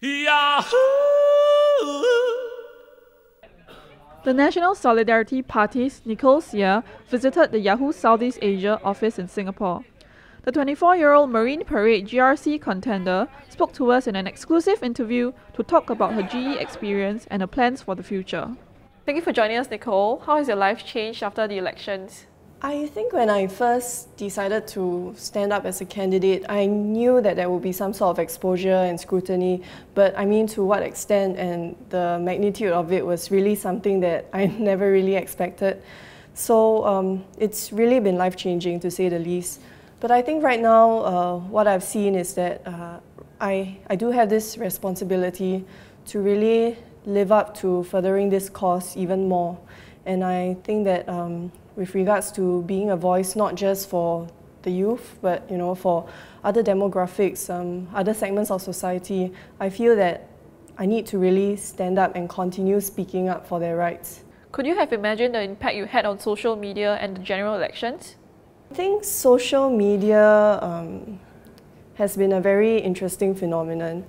Yahoo! The National Solidarity Party's Nicole Seah visited the Yahoo Southeast Asia office in Singapore. The 24-year-old Marine Parade GRC contender spoke to us in an exclusive interview to talk about her GE experience and her plans for the future. Thank you for joining us, Nicole. How has your life changed after the elections? I think when I first decided to stand up as a candidate, I knew that there would be some sort of exposure and scrutiny, but I mean to what extent and the magnitude of it was really something that I never really expected. So it's really been life-changing, to say the least. But I think right now what I've seen is that I do have this responsibility to really live up to furthering this cause even more. And I think that with regards to being a voice not just for the youth, but for other demographics, other segments of society, I feel that I need to really stand up and continue speaking up for their rights. Could you have imagined the impact you had on social media and the general elections? I think social media has been a very interesting phenomenon.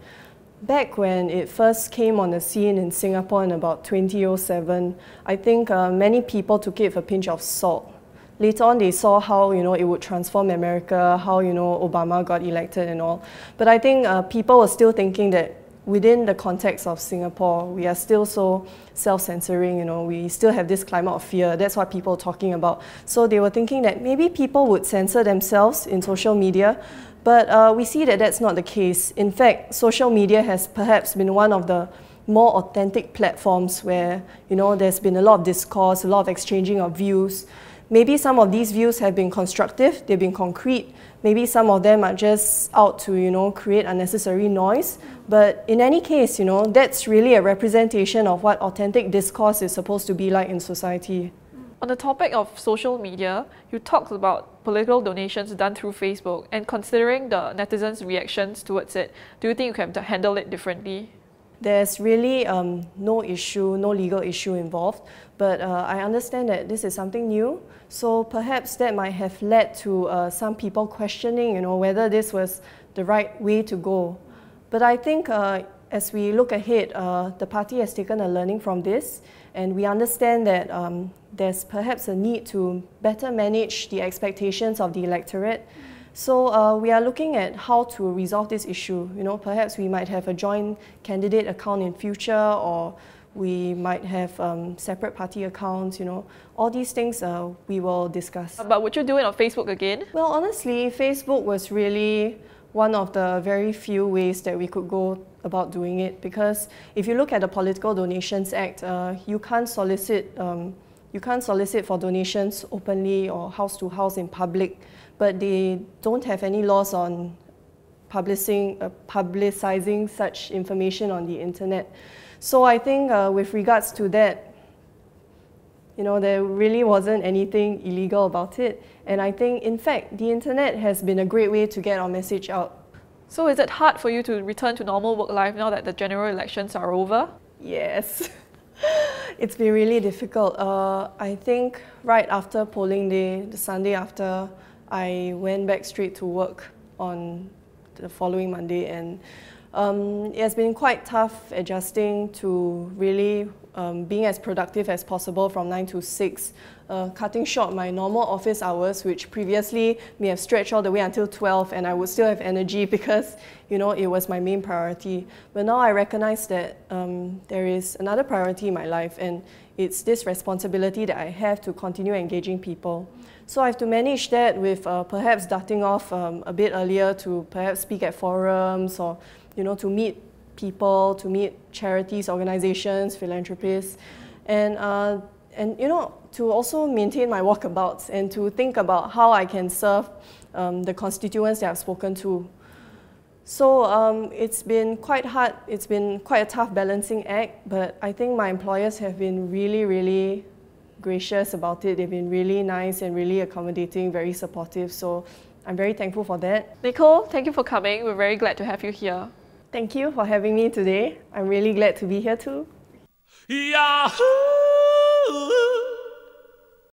Back when it first came on the scene in Singapore in about 2007, I think many people took it with a pinch of salt. Later on, they saw how it would transform America, how Obama got elected and all. But I think people were still thinking that within the context of Singapore, we are still so self-censoring, we still have this climate of fear. That's what people are talking about. So they were thinking that maybe people would censor themselves in social media, but we see that that's not the case. In fact, social media has perhaps been one of the more authentic platforms where there's been a lot of discourse, a lot of exchanging of views. Maybe some of these views have been constructive, they've been concrete. Maybe some of them are just out to create unnecessary noise. But in any case, that's really a representation of what authentic discourse is supposed to be like in society. On the topic of social media, you talked about political donations done through Facebook, and considering the netizens' reactions towards it, do you think you can handle it differently? There's really no legal issue involved, but I understand that this is something new, so perhaps that might have led to some people questioning whether this was the right way to go. But I think as we look ahead, the party has taken a learning from this, and we understand that there's perhaps a need to better manage the expectations of the electorate. So we are looking at how to resolve this issue. Perhaps we might have a joint candidate account in future, or we might have separate party accounts. All these things we will discuss. But would you do it on Facebook again? Well, honestly, Facebook was really one of the very few ways that we could go about doing it, because if you look at the Political Donations Act, you can't solicit for donations openly or house to house in public, but they don't have any laws on publicizing such information on the internet. So I think with regards to that, there really wasn't anything illegal about it. And I think, in fact, the internet has been a great way to get our message out. So is it hard for you to return to normal work life now that the general elections are over? Yes. It's been really difficult. I think right after polling day, the Sunday after, I went back straight to work on the following Monday, and it has been quite tough adjusting to really being as productive as possible from 9 to 6, cutting short my normal office hours, which previously may have stretched all the way until 12, and I would still have energy because it was my main priority. But now I recognize that there is another priority in my life, and it's this responsibility that I have to continue engaging people. So I have to manage that with perhaps darting off a bit earlier to perhaps speak at forums, or to meet people, to meet charities, organizations, philanthropists, and to also maintain my walkabouts and to think about how I can serve the constituents that I've spoken to. So it's been quite hard, it's been quite a tough balancing act, but I think my employers have been really, really gracious about it. They've been really nice and really accommodating, very supportive, so I'm very thankful for that. Nicole, thank you for coming. We're very glad to have you here. Thank you for having me today. I'm really glad to be here too. Yahoo!